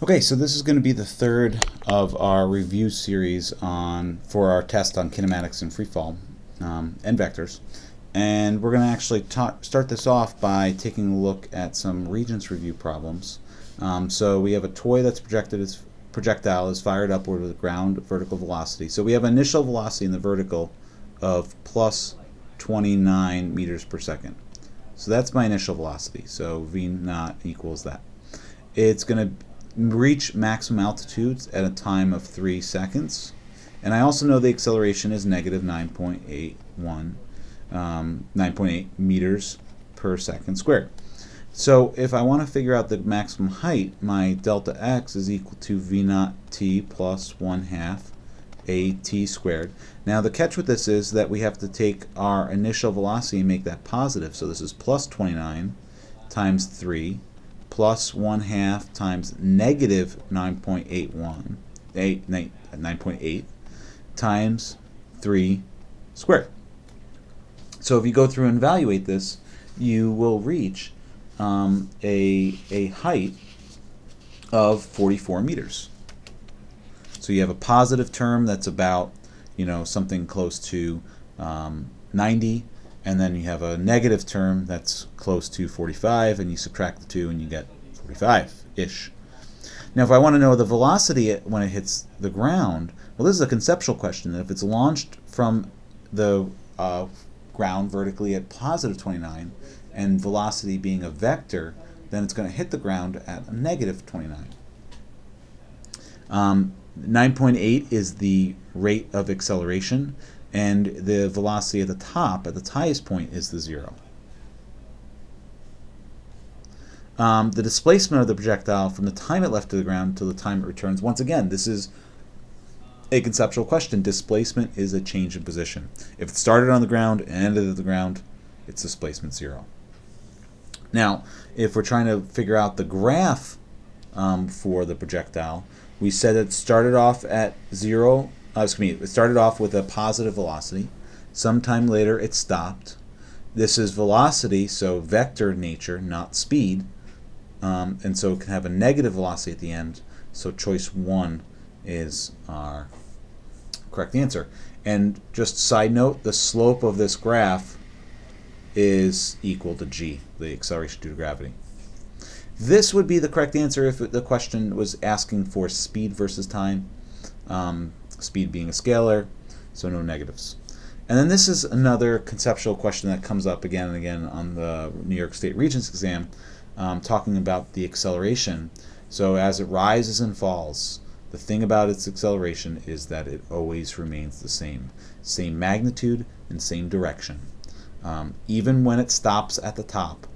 Okay, so this is going to be the third of our review series for our test on kinematics and freefall and vectors. And we're going to actually start this off by taking a look at some Regents review problems. So we have a toy that's projectile is fired upward with ground vertical velocity. So we have initial velocity in the vertical of plus 29 meters per second. So that's my initial velocity. So V naught equals that. It's going to reach maximum altitudes at a time of 3 seconds. And I also know the acceleration is negative 9.8 meters per second squared. So if I want to figure out the maximum height, my delta x is equal to v naught t plus 1/2 at squared. Now the catch with this is that we have to take our initial velocity and make that positive. So this is plus 29 times 3 plus 1/2 times negative 9.8 times 3 squared. So if you go through and evaluate this, you will reach a height of 44 meters. So you have a positive term that's about, something close to 90, and then you have a negative term that's close to 45, and you subtract the two and you get 45-ish. Now if I want to know the velocity when it hits the ground, well, this is a conceptual question. If it's launched from the ground vertically at positive 29, and velocity being a vector, then it's going to hit the ground at a negative 29. 9.8 is the rate of acceleration, and the velocity at the top, at the highest point, is the 0. The displacement of the projectile from the time it left the ground to the time it returns. Once again, this is a conceptual question. Displacement is a change in position. If it started on the ground and ended at the ground, it's displacement 0. Now, if we're trying to figure out the graph for the projectile, we said it started off at it started off with a positive velocity. Sometime later it stopped. This is velocity, so vector nature, not speed. And so it can have a negative velocity at the end. So choice 1 is our correct answer. And just side note, the slope of this graph is equal to g, the acceleration due to gravity. This would be the correct answer if the question was asking for speed versus time, speed being a scalar, so no negatives. And then this is another conceptual question that comes up again and again on the New York State Regents exam, talking about the acceleration. So as it rises and falls, the thing about its acceleration is that it always remains the same magnitude and same direction. Even when it stops at the top,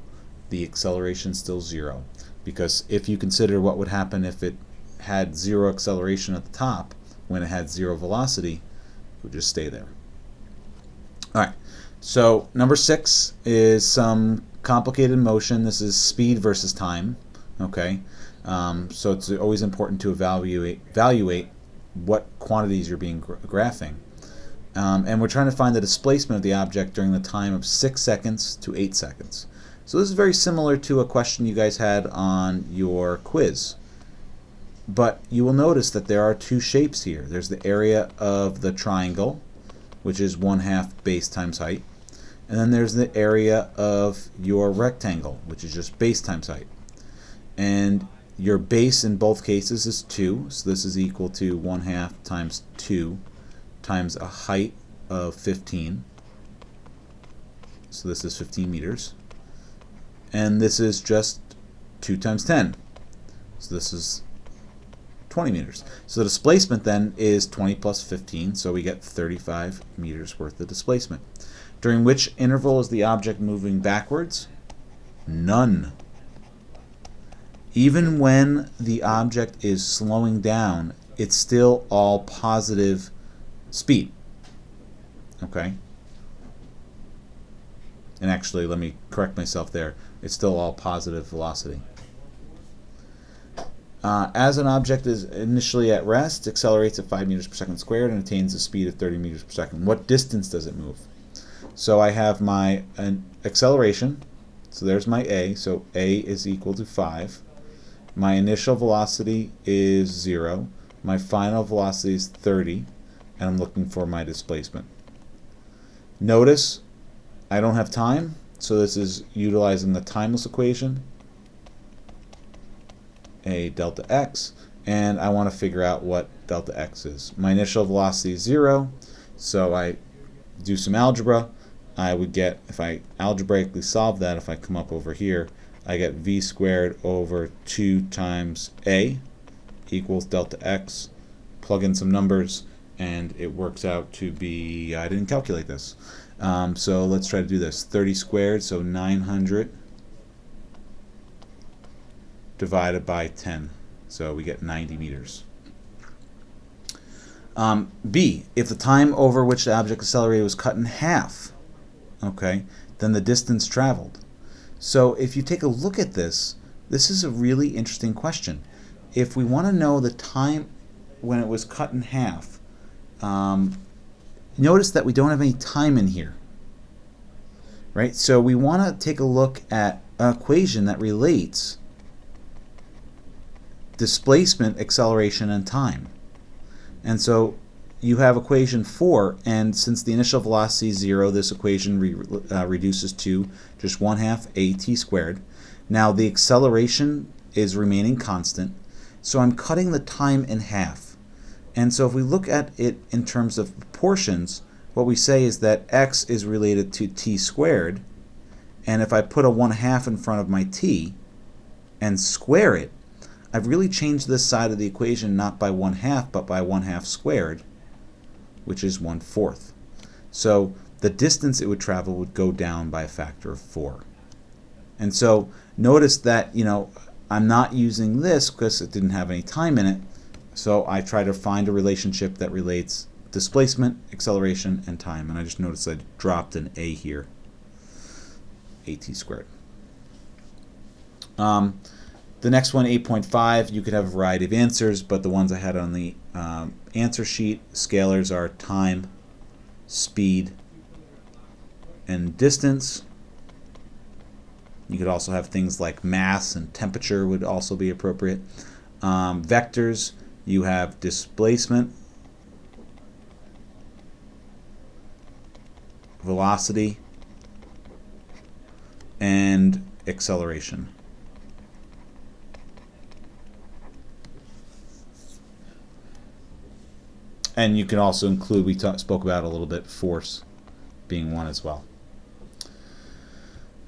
the acceleration is still 0. Because if you consider what would happen if it had 0 acceleration at the top, when it had 0 velocity, it would just stay there. Alright, so number 6 is some complicated motion. This is speed versus time. Okay, so it's always important to evaluate what quantities you're being graphing. And we're trying to find the displacement of the object during the time of 6 seconds to 8 seconds. So this is very similar to a question you guys had on your quiz. But you will notice that there are two shapes here. There's the area of the triangle, which is 1/2 base times height. And then there's the area of your rectangle, which is just base times height. And your base in both cases is 2, so this is equal to 1/2 times 2 times a height of 15. So this is 15 meters. And this is just 2 times 10. So this is 20 meters. So the displacement then is 20 plus 15, so we get 35 meters worth of displacement. During which interval is the object moving backwards? None. Even when the object is slowing down, it's still all positive speed. Okay? And actually, let me correct myself there. It's still all positive velocity. As an object is initially at rest, accelerates at 5 meters per second squared and attains a speed of 30 meters per second. What distance does it move? So I have my acceleration. So there's my a. So a is equal to 5. My initial velocity is 0. My final velocity is 30. And I'm looking for my displacement. Notice I don't have time, so this is utilizing the timeless equation, a delta x, and I want to figure out what delta x is. My initial velocity is 0, so I do some algebra. I would get, if I algebraically solve that, if I come up over here, I get v squared over 2 times a equals delta x. Plug in some numbers, and it works out to be, I didn't calculate this. So let's try to do this. 30 squared, so 900 divided by 10. So we get 90 meters. B, if the time over which the object accelerated was cut in half, okay, then the distance traveled. So if you take a look at this, this is a really interesting question. If we want to know the time when it was cut in half, notice that we don't have any time in here, right? So we want to take a look at an equation that relates displacement, acceleration, and time. And so you have equation 4, and since the initial velocity is 0, this equation reduces to just 1/2 at squared. Now the acceleration is remaining constant, so I'm cutting the time in half. And so if we look at it in terms of proportions, what we say is that x is related to t squared, and if I put a 1/2 in front of my t and square it, I've really changed this side of the equation not by 1/2 but by 1/2 squared, which is 1/4. So the distance it would travel would go down by a factor of 4. And so notice that, I'm not using this because it didn't have any time in it. So I try to find a relationship that relates displacement, acceleration, and time. And I just noticed I dropped an a here, at squared. The next one, 8.5, you could have a variety of answers, but the ones I had on the answer sheet, scalars are time, speed, and distance. You could also have things like mass and temperature would also be appropriate. Vectors, you have displacement, velocity, and acceleration. And you can also include, we spoke about a little bit, force being one as well.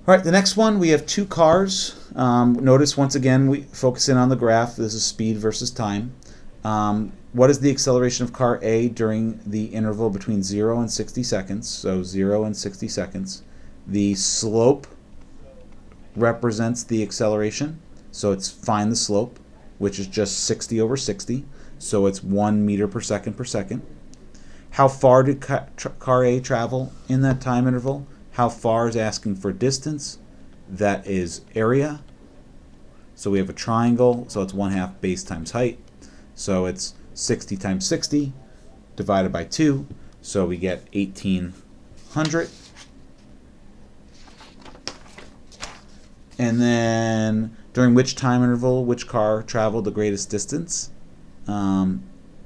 All right, the next one, we have 2 cars. Notice once again, we focus in on the graph. This is speed versus time. What is the acceleration of car A during the interval between 0 and 60 seconds? So 0 and 60 seconds. The slope represents the acceleration. So it's find the slope, which is just 60 over 60. So it's 1 meter per second per second. How far did car A travel in that time interval? How far is asking for distance. That is area. So we have a triangle, so it's 1/2 base times height. So it's 60 times 60 divided by 2. So we get 1800. And then during which time interval, which car traveled the greatest distance?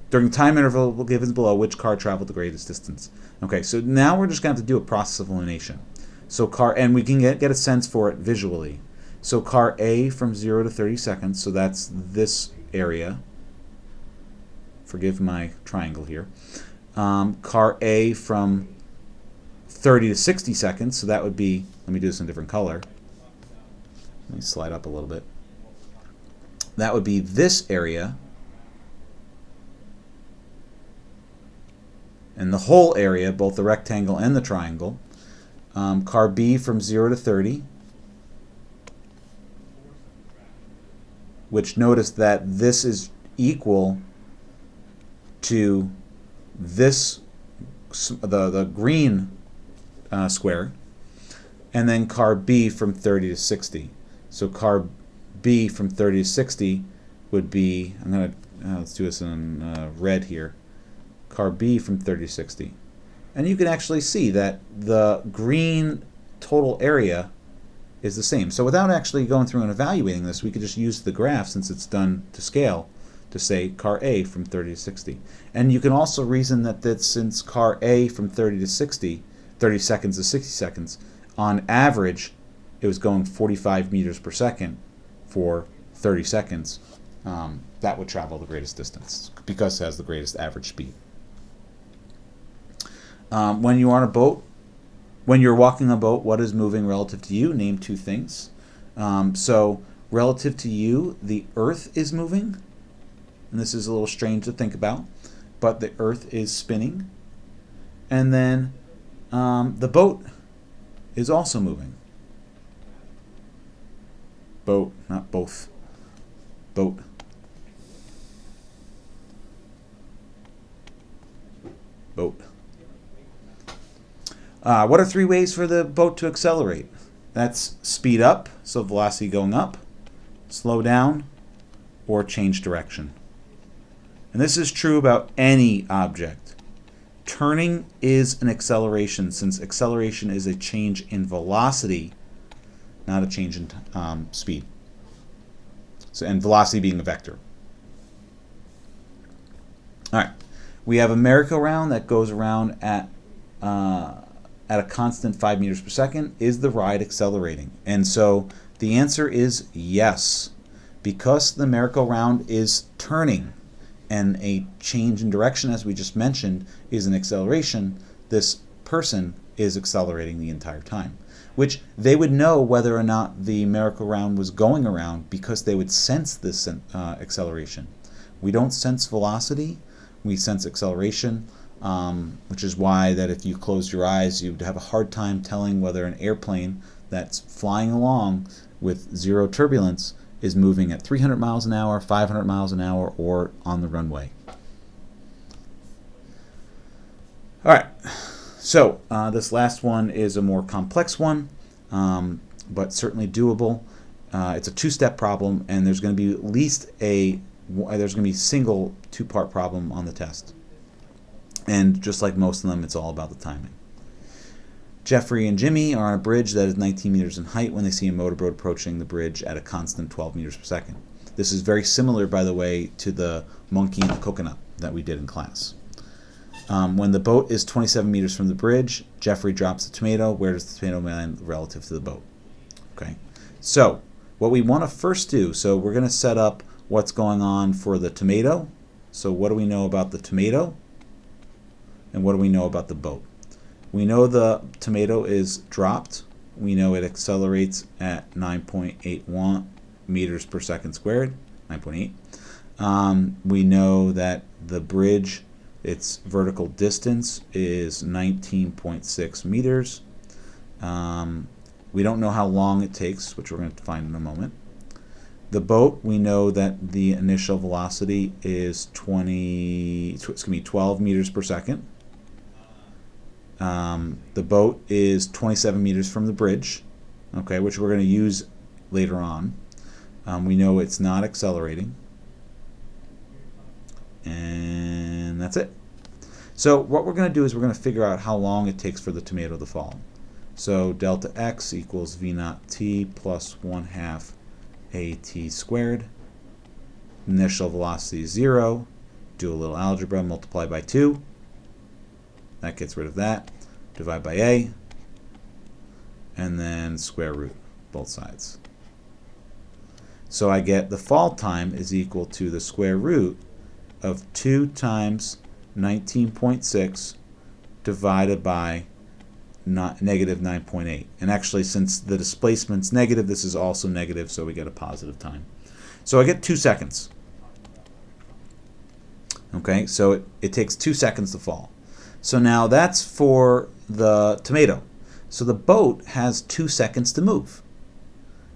During the time interval given below, which car traveled the greatest distance? Okay, so now we're just going to have to do a process of elimination. So and we can get a sense for it visually. So car A from 0 to 30 seconds, so that's this area. Forgive my triangle here. Car A from 30 to 60 seconds, so that would be, let me do this in a different color. Let me slide up a little bit. That would be this area. And the whole area, both the rectangle and the triangle. Car B from 0 to 30, which notice that this is equal to this, the green square, and then car B from 30 to 60. So car B from 30 to 60 would be, I'm going to, let's do this in red here. Car B from 30 to 60. And you can actually see that the green total area is the same. So without actually going through and evaluating this, we could just use the graph, since it's done to scale, to say car A from 30 to 60. And you can also reason that since car A from 30 to 60, 30 seconds to 60 seconds, on average, it was going 45 meters per second for 30 seconds. That would travel the greatest distance because it has the greatest average speed. When you're on a boat, when you're walking a boat, what is moving relative to you? Name two things. So relative to you, the Earth is moving. And this is a little strange to think about, but the Earth is spinning. And then the boat is also moving. Boat, not both. Boat. Boat. What are three ways for the boat to accelerate? That's speed up, so velocity going up, slow down, or change direction. And this is true about any object. Turning is an acceleration, since acceleration is a change in velocity, not a change in speed. So, and velocity being a vector. All right, we have a merry-go-round that goes around at a constant 5 meters per second. Is the ride accelerating? And so the answer is yes, because the merry-go-round is turning, and a change in direction, as we just mentioned, is an acceleration. This person is accelerating the entire time, which they would know whether or not the merry-go-round was going around because they would sense this acceleration. We don't sense velocity, we sense acceleration, which is why that if you closed your eyes, you'd have a hard time telling whether an airplane that's flying along with zero turbulence is moving at 300 miles an hour, 500 miles an hour, or on the runway. All right, so this last one is a more complex one, but certainly doable. It's a two-step problem, and there's going to be at least a single two-part problem on the test. And just like most of them, it's all about the timing. Jeffrey and Jimmy are on a bridge that is 19 meters in height when they see a motorboat approaching the bridge at a constant 12 meters per second. This is very similar, by the way, to the monkey and the coconut that we did in class. When the boat is 27 meters from the bridge, Jeffrey drops the tomato. Where does the tomato land relative to the boat? Okay. So what we want to first do, so we're going to set up what's going on for the tomato. So what do we know about the tomato? And what do we know about the boat? We know the tomato is dropped. We know it accelerates at 9.81 meters per second squared, 9.8. We know that the bridge, its vertical distance is 19.6 meters. We don't know how long it takes, which we're going to find in a moment. The boat, we know that the initial velocity is 12 meters per second. The boat is 27 meters from the bridge, okay, which we're going to use later on. We know it's not accelerating. And that's it. So what we're going to do is we're going to figure out how long it takes for the tomato to fall. So delta x equals v naught t plus 1/2 at squared. Initial velocity is 0. Do a little algebra, multiply by 2. That gets rid of that. Divide by a. And then square root both sides. So I get the fall time is equal to the square root of 2 times 19.6 divided by negative 9.8. And actually, since the displacement's negative, this is also negative, so we get a positive time. So I get 2 seconds. Okay, so it takes 2 seconds to fall. So now that's for the tomato. So the boat has 2 seconds to move.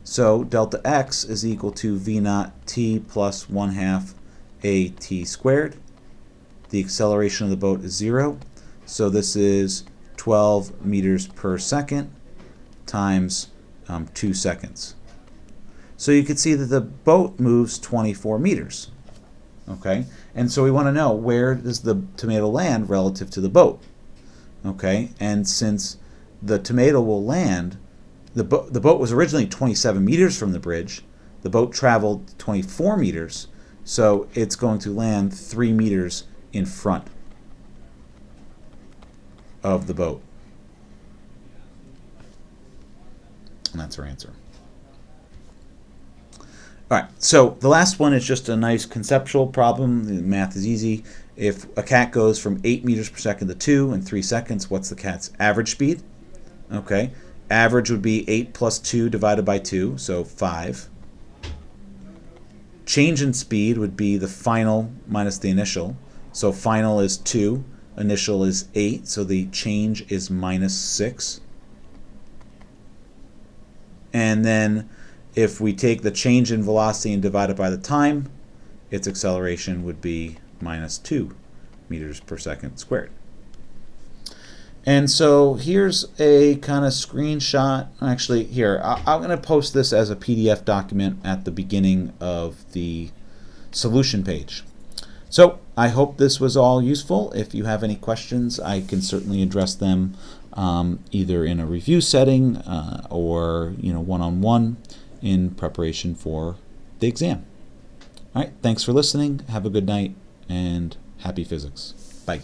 So delta x is equal to v naught t plus 1/2 at squared. The acceleration of the boat is 0. So this is 12 meters per second times 2 seconds. So you can see that the boat moves 24 meters. Okay, and so we want to know, where does the tomato land relative to the boat? Okay, and since the tomato will land the boat was originally 27 meters from the bridge. The boat traveled 24 meters, so it's going to land 3 meters in front of the boat. And that's our answer. All right, so the last one is just a nice conceptual problem. The math is easy. If a cat goes from 8 meters per second to 2 in 3 seconds, what's the cat's average speed? Okay, average would be 8 plus 2 divided by 2, so 5. Change in speed would be the final minus the initial. So final is 2, initial is 8, so the change is minus 6. And then if we take the change in velocity and divide it by the time, its acceleration would be minus 2 meters per second squared. And so here's a kind of screenshot. Actually, here, I'm going to post this as a PDF document at the beginning of the solution page. So I hope this was all useful. If you have any questions, I can certainly address them either in a review setting or one-on-one in preparation for the exam. All right, thanks for listening. Have a good night and happy physics. Bye.